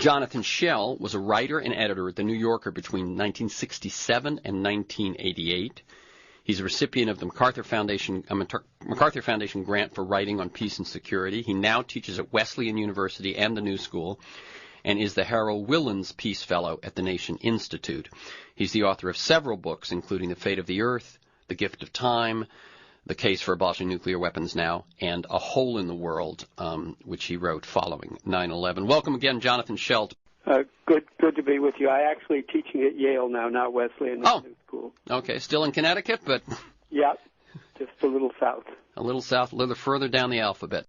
Jonathan Schell was a writer and editor at The New Yorker between 1967 and 1988. He's a recipient of the MacArthur Foundation grant for writing on peace and security. He now teaches at Wesleyan University and the New School, and is the Harold Willens Peace Fellow at the Nation Institute. He's the author of several books, including The Fate of the Earth, The Gift of Time, The Case for Abolishing Nuclear Weapons Now, and A Hole in the World, which he wrote following 9/11. Welcome again, Jonathan Schell. Good to be with you. I actually teaching at Yale now, not Wesleyan New School. Okay, still in Connecticut, but... Yeah, just a little south. A little south, a little further down the alphabet.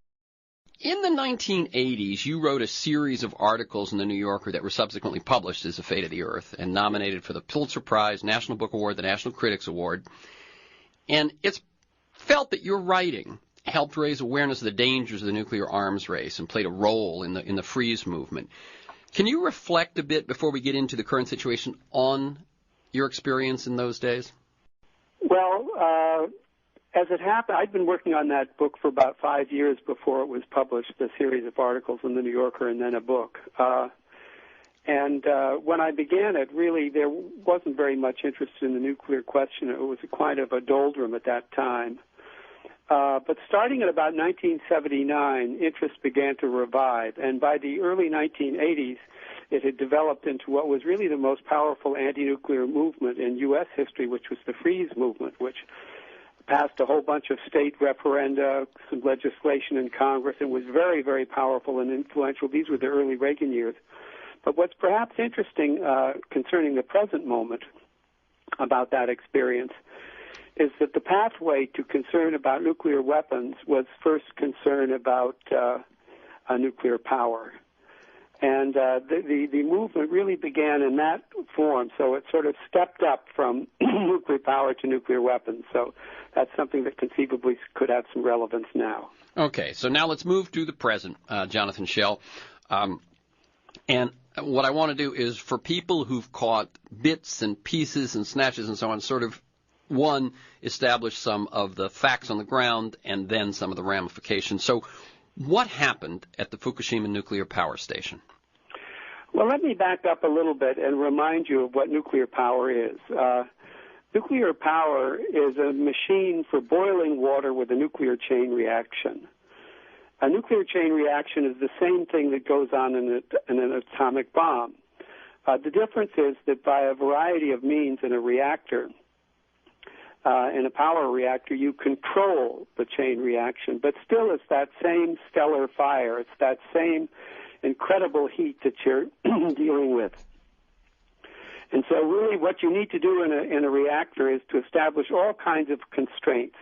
In the 1980s, you wrote a series of articles in The New Yorker that were subsequently published as The Fate of the Earth and nominated for the Pulitzer Prize, National Book Award, the National Critics Award. And it's felt that your writing helped raise awareness of the dangers of the nuclear arms race and played a role in the freeze movement. Can you reflect a bit before we get into the current situation on your experience in those days? Well, as it happened, I'd been working on that book for about 5 years before it was published, a series of articles in The New Yorker and then a book. When I began it, really, there wasn't very much interest in the nuclear question. It was quite of a doldrum at that time. But starting at about 1979, interest began to revive, and by the early 1980s, it had developed into what was really the most powerful anti-nuclear movement in U.S. history, which was the freeze movement, which passed a whole bunch of state referenda, some legislation in Congress, and was very, very powerful and influential. These were the early Reagan years. But what's perhaps interesting concerning the present moment about that experience is that the pathway to concern about nuclear weapons was first concern about nuclear power. And the movement really began in that form, so it sort of stepped up from nuclear power to nuclear weapons. So that's something that conceivably could have some relevance now. Okay, so now let's move to the present, Jonathan Schell. And what I want to do is for people who've caught bits and pieces and snatches and so on, sort of, one, establish some of the facts on the ground and then some of the ramifications. So what happened at the Fukushima nuclear power station? Well, let me back up a little bit and remind you of what nuclear power is. Nuclear power is a machine for boiling water with a nuclear chain reaction. A nuclear chain reaction is the same thing that goes on in an atomic bomb. The difference is that by a variety of means in a reactor, in a power reactor, you control the chain reaction, but still it's that same stellar fire. It's that same incredible heat that you're dealing with. And so really what you need to do in a reactor is to establish all kinds of constraints.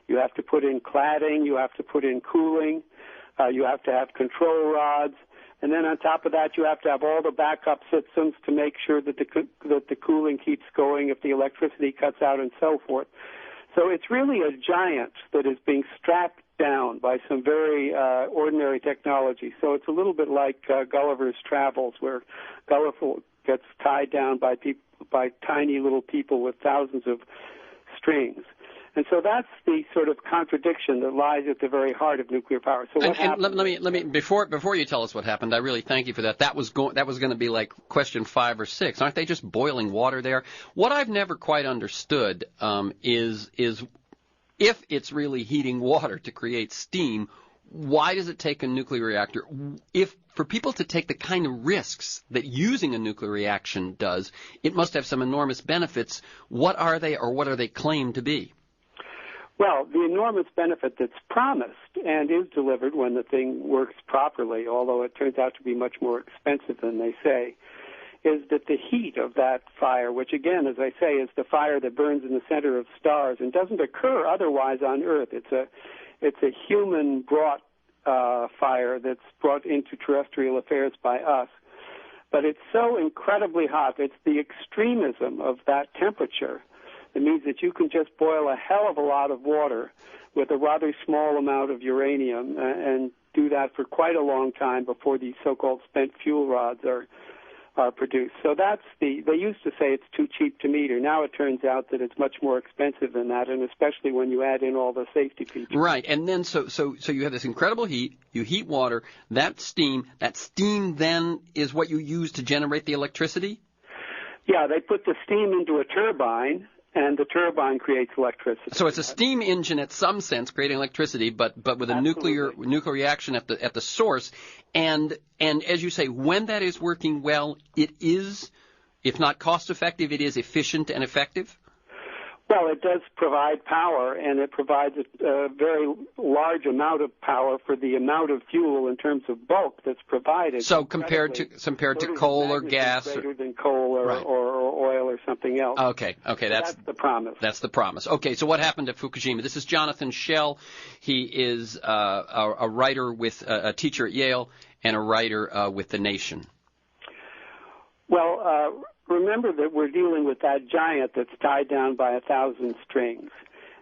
You have to put in cladding, you have to put in cooling, you have to have control rods, and then on top of that you have to have all the backup systems to make sure that the cooling keeps going if the electricity cuts out and so forth. So it's really a giant that is being strapped down by some very ordinary technology. So it's a little bit like Gulliver's Travels, where Gulliver gets tied down by tiny little people with thousands of strings. And so that's the sort of contradiction that lies at the very heart of nuclear power. So what happened? And let me before you tell us what happened, I really thank you for that. That was going to be like question 5 or 6. Aren't they just boiling water there? What I've never quite understood is if it's really heating water to create steam, why does it take a nuclear reactor? If for people to take the kind of risks that using a nuclear reaction does, it must have some enormous benefits. What are they, or what are they claimed to be? Well, the enormous benefit that's promised and is delivered when the thing works properly, although it turns out to be much more expensive than they say, is that the heat of that fire, which again, as I say, is the fire that burns in the center of stars and doesn't occur otherwise on Earth. It's a human-brought fire that's brought into terrestrial affairs by us. But it's so incredibly hot. It's the extremism of that temperature. It means that you can just boil a hell of a lot of water with a rather small amount of uranium and do that for quite a long time before these so-called spent fuel rods are are produced. So they used to say it's too cheap to meter. Now it turns out that it's much more expensive than that, and especially when you add in all the safety features. Right, and then so you have this incredible heat, you heat water, that steam then is what you use to generate the electricity? Yeah, they put the steam into a turbine, and the turbine creates electricity. So it's a steam engine at some sense creating electricity, but with a nuclear reaction at the source. And as you say, when that is working well, it is, if not cost effective, it is efficient and effective? Well, it does provide power, and it provides a very large amount of power for the amount of fuel in terms of bulk that's provided. So compared to coal or gas, greater than coal or oil or something else. Okay, that's the promise. That's the promise. Okay, so what happened at Fukushima? This is Jonathan Schell. He is a writer with a teacher at Yale and a writer with The Nation. Well, remember that we're dealing with that giant that's tied down by 1,000 strings.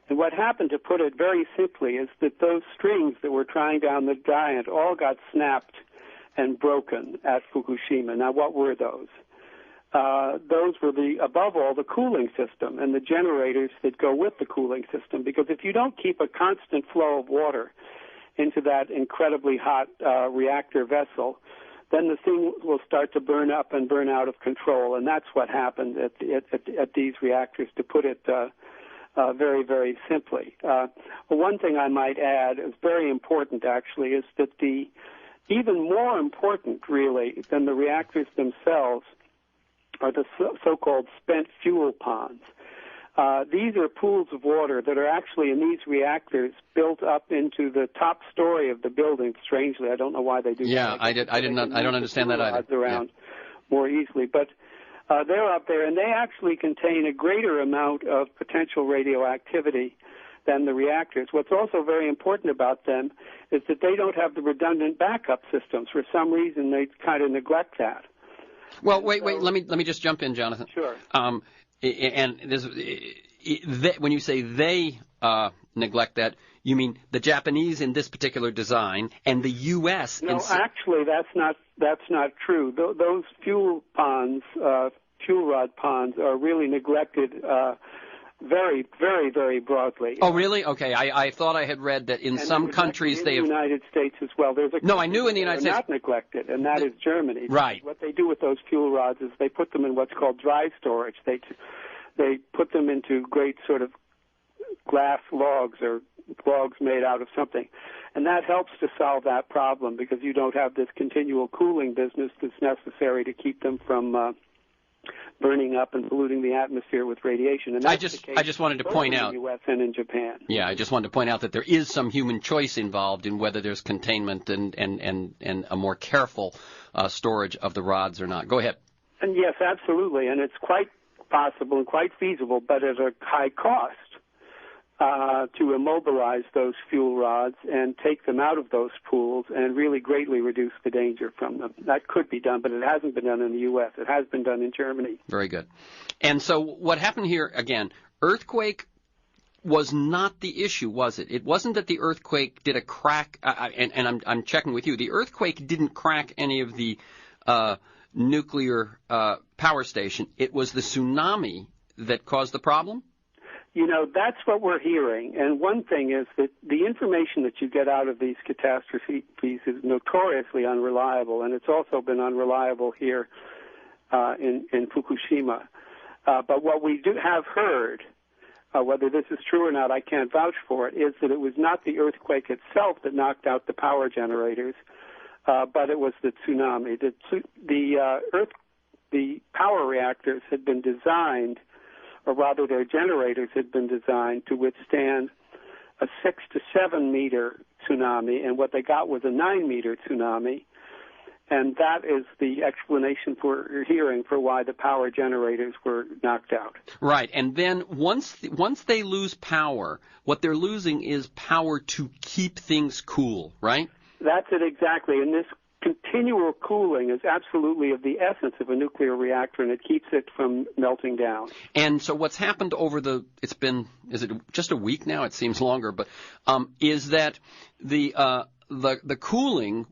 And what happened, to put it very simply, is that those strings that were tying down the giant all got snapped and broken at Fukushima. Now, what were those? Those were, above all, the cooling system and the generators that go with the cooling system. Because if you don't keep a constant flow of water into that incredibly hot reactor vessel, then the thing will start to burn up and burn out of control, and that's what happened at these reactors, to put it very, very simply. One thing I might add is very important, actually, is that even more important, really, than the reactors themselves are the so-called spent fuel ponds. These are pools of water that are actually in these reactors built up into the top story of the building. Strangely, I don't know why they do that. Yeah, I don't understand that either. Around more easily, but they're up there, and they actually contain a greater amount of potential radioactivity than the reactors. What's also very important about them is that they don't have the redundant backup systems. For some reason, they kind of neglect that. Well, wait. Let me just jump in, Jonathan. Sure. And when you say they neglect that, you mean the Japanese in this particular design and the U.S. No, actually, that's not true. Those fuel ponds, fuel rod ponds, are really neglected very, very, very broadly. Oh, really? Okay. I thought I had read that in some countries they have. In the United States as well. No, I knew in the United States. Not neglected, and that is Germany. Right. What they do with those fuel rods is they put them in what's called dry storage. They put them into great sort of glass logs or logs made out of something. And that helps to solve that problem, because you don't have this continual cooling business that's necessary to keep them from burning up and polluting the atmosphere with radiation. And that's I just wanted to point out, in the U.S. and in Japan. Yeah, I just wanted to point out that there is some human choice involved in whether there's containment and a more careful storage of the rods or not. Go ahead. And yes, absolutely, and it's quite possible and quite feasible, but at a high cost, to immobilize those fuel rods and take them out of those pools and really greatly reduce the danger from them. That could be done, but it hasn't been done in the U.S. It has been done in Germany. Very good. And so what happened here, again, earthquake was not the issue, was it? It wasn't that the earthquake did a crack, and I'm checking with you, the earthquake didn't crack any of the nuclear power station. It was the tsunami that caused the problem? You know, that's what we're hearing. And one thing is that the information that you get out of these catastrophes is notoriously unreliable, and it's also been unreliable here in Fukushima. But what we do have heard, whether this is true or not, I can't vouch for it, is that it was not the earthquake itself that knocked out the power generators, but it was the tsunami. The power reactors had been designed, or rather their generators had been designed to withstand a 6 to 7 meter tsunami, and what they got was a 9 meter tsunami, and that is the explanation for hearing for why the power generators were knocked out. Right, and then once they lose power, what they're losing is power to keep things cool, right? That's it exactly, and this continual cooling is absolutely of the essence of a nuclear reactor, and it keeps it from melting down. And so what's happened over is it just a week now? It seems longer, but is that the the cooling,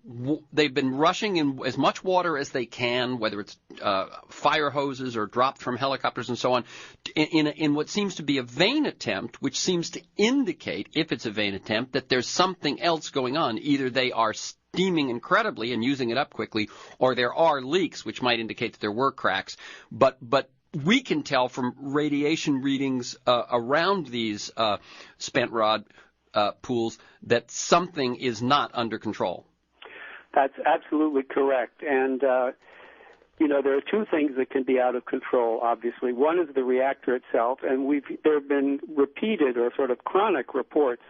they've been rushing in as much water as they can, whether it's fire hoses or dropped from helicopters and so on, in what seems to be a vain attempt, which seems to indicate, if it's a vain attempt, that there's something else going on. Either they are steaming incredibly and using it up quickly, or there are leaks, which might indicate that there were cracks. But we can tell from radiation readings around these spent rod pools that something is not under control. That's absolutely correct. And, there are two things that can be out of control, obviously. One is the reactor itself, and there have been repeated or sort of chronic reports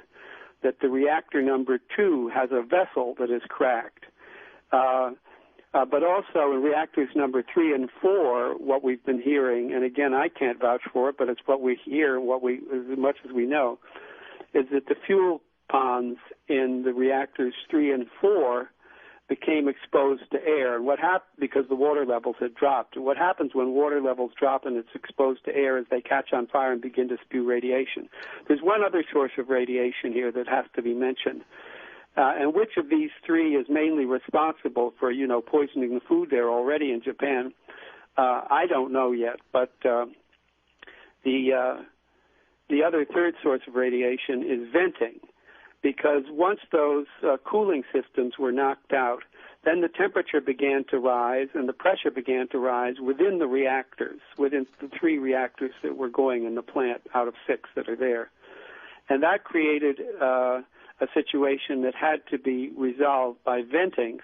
that the reactor number 2 has a vessel that is cracked. But also in reactors number 3 and 4, what we've been hearing, and again, I can't vouch for it, but it's what we hear, as much as we know, is that the fuel ponds in the reactors 3 and 4 became exposed to air. And what happened, because the water levels had dropped. And what happens when water levels drop and it's exposed to air is they catch on fire and begin to spew radiation. There's one other source of radiation here that has to be mentioned. And which of these three is mainly responsible for, poisoning the food there already in Japan, I don't know yet. But the other third source of radiation is venting, because once those cooling systems were knocked out, then the temperature began to rise and the pressure began to rise within the reactors, within the 3 reactors that were going in the plant out of 6 that are there. And that created a situation that had to be resolved by venting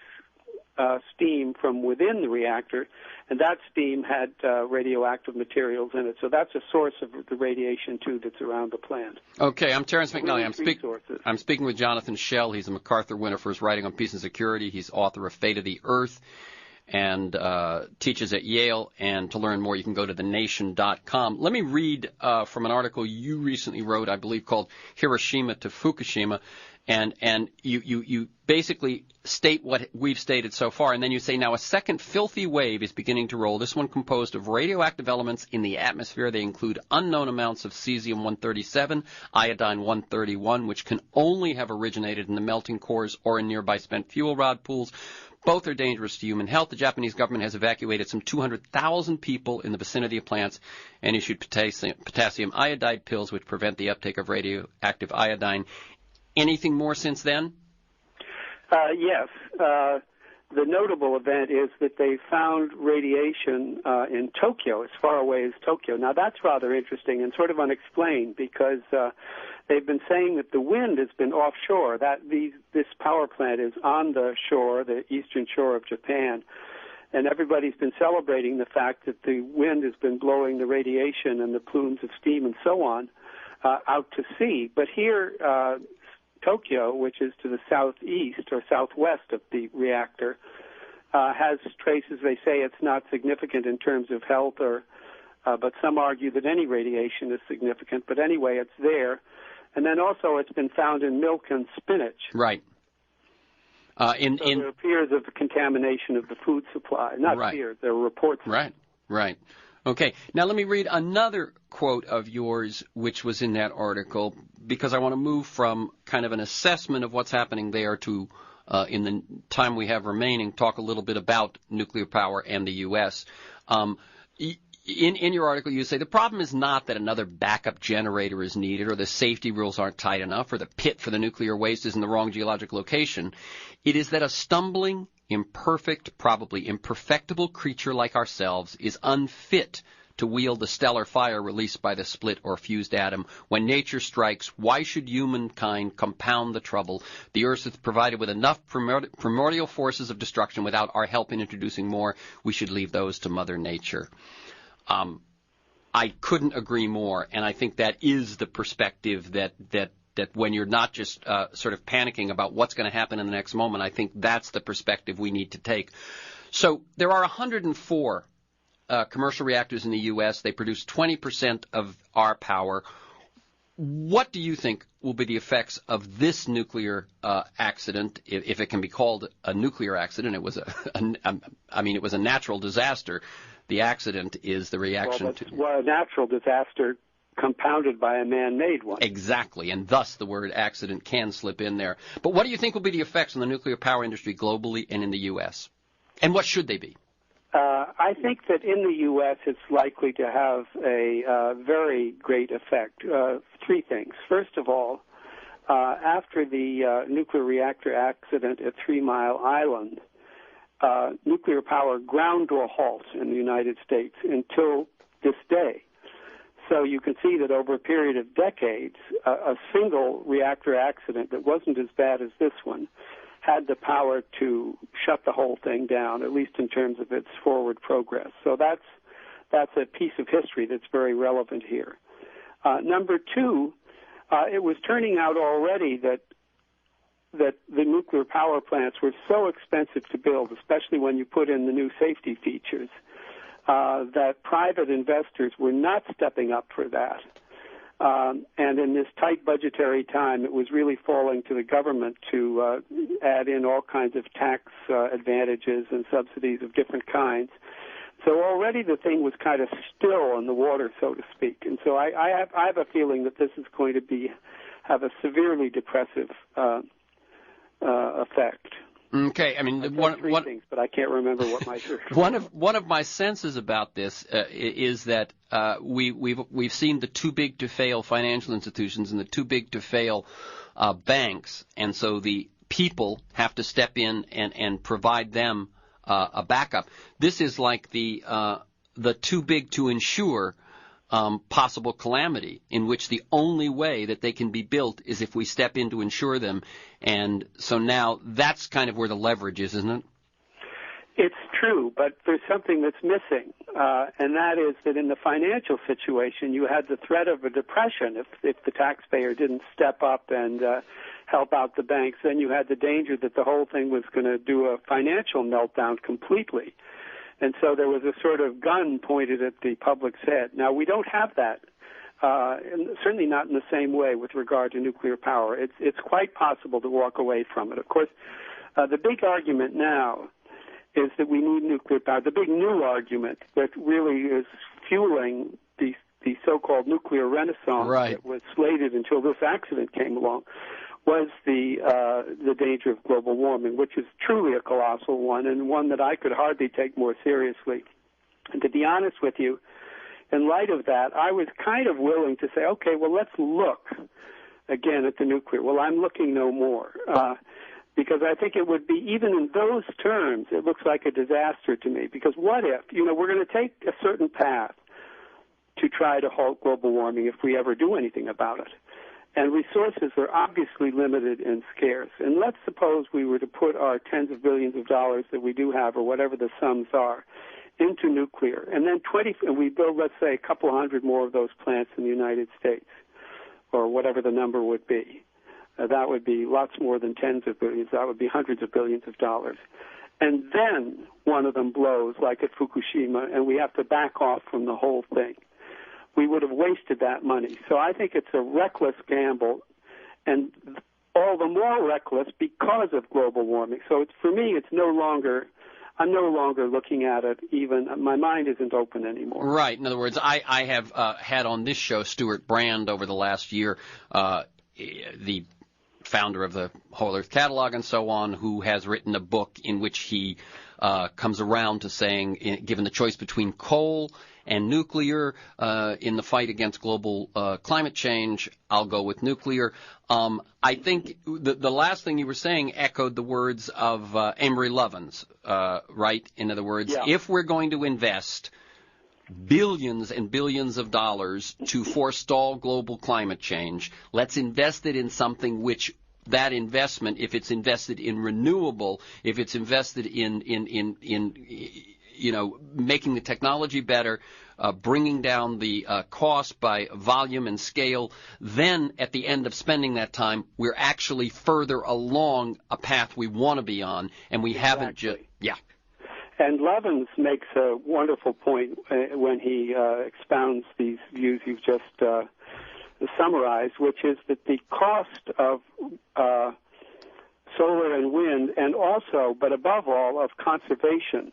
steam from within the reactor, and that steam had radioactive materials in it. So that's a source of the radiation, too, that's around the plant. Okay, I'm Terrence McNally. I'm speaking with Jonathan Schell. He's a MacArthur winner for his writing on peace and security. He's author of Fate of the Earth and teaches at Yale. And to learn more, you can go to thenation.com. Let me read from an article you recently wrote, I believe, called Hiroshima to Fukushima. And you basically state what we've stated so far, and then you say, now a second filthy wave is beginning to roll, this one composed of radioactive elements in the atmosphere. They include unknown amounts of cesium-137, iodine-131, which can only have originated in the melting cores or in nearby spent fuel rod pools. Both are dangerous to human health. The Japanese government has evacuated some 200,000 people in the vicinity of plants and issued potassium iodide pills which prevent the uptake of radioactive iodine. Anything more since then? Yes. The notable event is that they found radiation in Tokyo, as far away as Tokyo. Now, that's rather interesting and sort of unexplained, because they've been saying that the wind has been offshore, that this power plant is on the shore, the eastern shore of Japan, and everybody's been celebrating the fact that the wind has been blowing the radiation and the plumes of steam and so on out to sea. But here, Tokyo, which is to the southeast or southwest of the reactor, has traces. They say it's not significant in terms of health, but some argue that any radiation is significant. But anyway, it's there. And then also it's been found in milk and spinach. Right. There are fears of contamination of the food supply. Not right. Fears, there are reports. Right. Okay. Now let me read another quote of yours, which was in that article, because I want to move from kind of an assessment of what's happening there to, in the time we have remaining, talk a little bit about nuclear power and the U.S. In your article, you say the problem is not that another backup generator is needed or the safety rules aren't tight enough or the pit for the nuclear waste is in the wrong geologic location. It is that a stumbling, imperfect, probably imperfectible creature like ourselves is unfit to wield the stellar fire released by the split or fused atom. When nature strikes, why should humankind compound the trouble? The Earth is provided with enough primordial forces of destruction without our help in introducing more. We should leave those to Mother Nature. I couldn't agree more, and I think that is the perspective that when you're not just sort of panicking about what's going to happen in the next moment, I think that's the perspective we need to take. So there are 104 commercial reactors in the U.S. They produce 20% of our power. What do you think will be the effects of this nuclear accident, if it can be called a nuclear accident? It was it was a natural disaster. The accident is the reaction a natural disaster compounded by a man-made one. Exactly, and thus the word accident can slip in there. But what do you think will be the effects on the nuclear power industry globally and in the U.S.? And what should they be? I think that in the U.S. it's likely to have a very great effect. Three things. First of all, after the nuclear reactor accident at 3 Mile Island, nuclear power ground to a halt in the United States until this day. So you can see that over a period of decades, a single reactor accident that wasn't as bad as this one had the power to shut the whole thing down, at least in terms of its forward progress. So that's a piece of history that's very relevant here. Number two, it was turning out already that the nuclear power plants were so expensive to build, especially when you put in the new safety features, that private investors were not stepping up for that. And in this tight budgetary time, it was really falling to the government to add in all kinds of tax advantages and subsidies of different kinds. So already the thing was kind of still in the water, so to speak. And so I have a feeling that this is going to have a severely depressive effect. Okay, I mean, three things, but I can't remember what my third. One of my senses about this is that we've seen the too big to fail financial institutions and the too big to fail banks, and so the people have to step in and provide them a backup. This is like the too big to insure possible calamity, in which the only way that they can be built is if we step in to insure them. And so now that's kind of where the leverage is, isn't it? It's true, but there's something that's missing, and that is that in the financial situation, you had the threat of a depression if the taxpayer didn't step up and help out the banks. Then you had the danger that the whole thing was going to do a financial meltdown completely. And so there was a sort of gun pointed at the public's head. Now, we don't have that, certainly not in the same way with regard to nuclear power. It's quite possible to walk away from it. Of course, the big argument now is that we need nuclear power. The big new argument that really is fueling the so-called nuclear renaissance that was slated until this accident came along was the danger of global warming, which is truly a colossal one, and one that I could hardly take more seriously. And to be honest with you, in light of that, I was kind of willing to say, okay, well, let's look again at the nuclear. Well, I'm looking no more, because I think it would be, even in those terms, it looks like a disaster to me. Because what if, we're going to take a certain path to try to halt global warming if we ever do anything about it. And resources are obviously limited and scarce. And let's suppose we were to put our tens of billions of dollars that we do have, or whatever the sums are, into nuclear. And then we build, let's say, a couple hundred more of those plants in the United States, or whatever the number would be. That would be lots more than tens of billions. That would be hundreds of billions of dollars. And then one of them blows, like at Fukushima, and we have to back off from the whole thing. We would have wasted that money. So I think it's a reckless gamble, and all the more reckless because of global warming. So for me, I'm no longer looking at it even. My mind isn't open anymore. Right. In other words, I have had on this show Stuart Brand over the last year, the founder of the Whole Earth Catalog and so on, who has written a book in which he comes around to saying, given the choice between coal and nuclear in the fight against global climate change, I'll go with nuclear. I think the last thing you were saying echoed the words of Amory Lovins, right? In other words, if we're going to invest billions and billions of dollars to forestall global climate change, let's invest it in something which that investment, if it's invested in renewable, if it's invested in making the technology better, bringing down the cost by volume and scale, then at the end of spending that time, we're actually further along a path we want to be on, and we haven't just, And Lovins makes a wonderful point when he expounds these views you've just summarized, which is that the cost of solar and wind, and also, but above all, of conservation,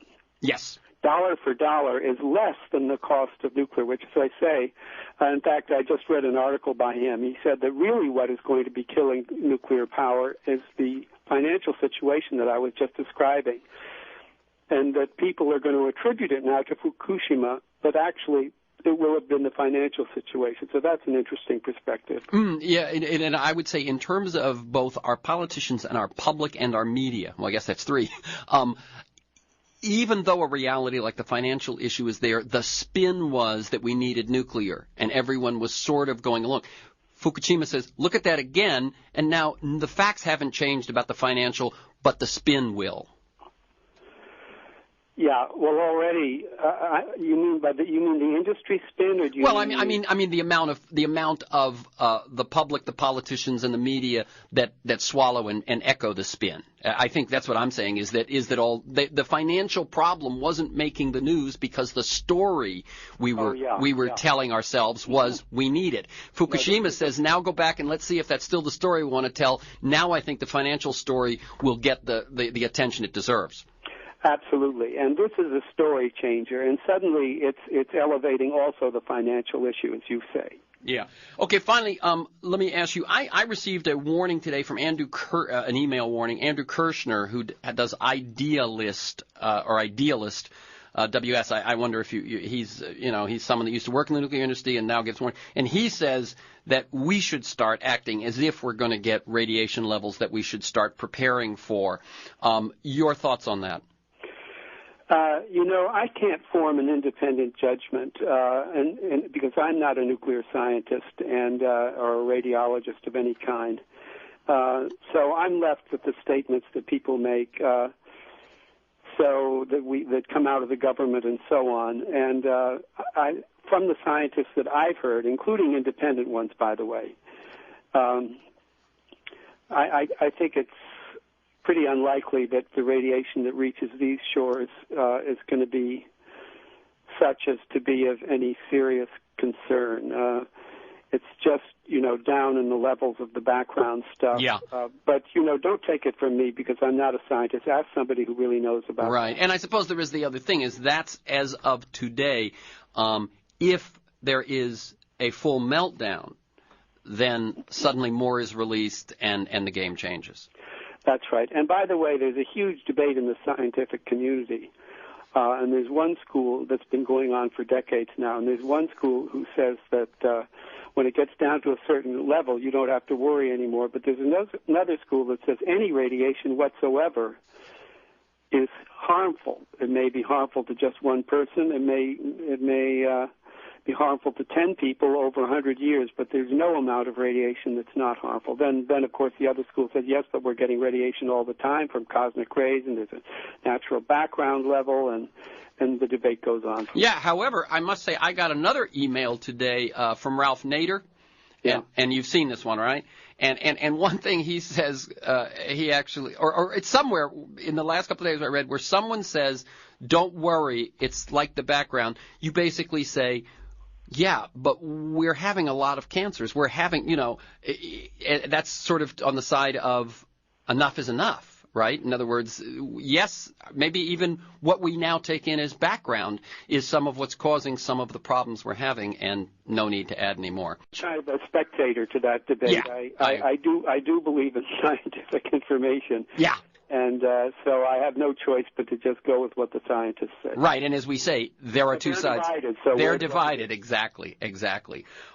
dollar for dollar, is less than the cost of nuclear, which, as I say, in fact, I just read an article by him. He said that really what is going to be killing nuclear power is the financial situation that I was just describing, and that people are going to attribute it now to Fukushima, but actually it will have been the financial situation. So that's an interesting perspective. Yeah, and I would say in terms of both our politicians and our public and our media, well, I guess that's three, even though a reality like the financial issue is there, the spin was that we needed nuclear, and everyone was sort of going along. Fukushima says, look at that again, and now the facts haven't changed about the financial, but the spin will. Yeah, well, already you mean the industry spin, or do you? Well, I mean the amount of the public, the politicians, and the media that swallow and echo the spin. I think that's what I'm saying is that all the financial problem wasn't making the news because the story we were telling ourselves was we need it. Fukushima says now go back and let's see if that's still the story we want to tell. Now I think the financial story will get the attention it deserves. Absolutely, and this is a story changer, and suddenly it's elevating also the financial issue, as you say. Yeah. Okay. Finally, let me ask you. I received a warning today from an email warning. Andrew Kirshner, who does Idealist WS. I wonder if he's someone that used to work in the nuclear industry and now gets warning. And he says that we should start acting as if we're going to get radiation levels that we should start preparing for. Your thoughts on that? I can't form an independent judgment, and because I'm not a nuclear scientist or a radiologist of any kind. So I'm left with the statements that people make, that come out of the government and so on. And from the scientists that I've heard, including independent ones, by the way, I think it's pretty unlikely that the radiation that reaches these shores is going to be such as to be of any serious concern. It's just, down in the levels of the background stuff. Yeah. But, don't take it from me because I'm not a scientist. Ask somebody who really knows about it. Right. And I suppose there is the other thing is that's as of today. If there is a full meltdown, then suddenly more is released and the game changes. That's right. And by the way, there's a huge debate in the scientific community. And there's one school that's been going on for decades now, and there's one school who says that when it gets down to a certain level, you don't have to worry anymore. But there's another school that says any radiation whatsoever is harmful. It may be harmful to just one person. It may be harmful to 10 people over 100 years, but there's no amount of radiation that's not harmful. Then of course, the other school says, yes, but we're getting radiation all the time from cosmic rays, and there's a natural background level, and the debate goes on. Yeah, however, I must say I got another email today from Ralph Nader, and you've seen this one, right? And one thing he says, he actually, or it's somewhere in the last couple of days I read where someone says, don't worry, it's like the background. You basically say, yeah, but we're having a lot of cancers. We're having, that's sort of on the side of enough is enough, right? In other words, yes, maybe even what we now take in as background is some of what's causing some of the problems we're having, and no need to add any more. Kind of a spectator to that debate. Yeah, I do believe in scientific information. Yeah. And so I have no choice but to just go with what the scientists say. Right, and as we say, there are two sides. They're divided, exactly.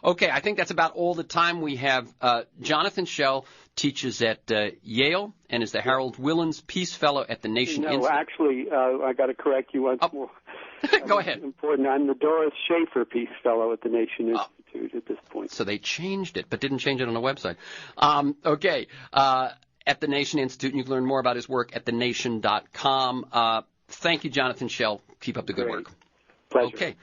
Okay, I think that's about all the time we have. Jonathan Schell teaches at Yale and is the Harold Willens Peace Fellow at the Nation Institute. No, actually, I got to correct you once more. Go ahead. Important. I'm the Doris Schaefer Peace Fellow at the Nation Institute at this point. So they changed it, but didn't change it on the website. Okay. At the Nation Institute, and you can learn more about his work at thenation.com. Thank you, Jonathan Schell. Keep up the good work. Pleasure. Okay.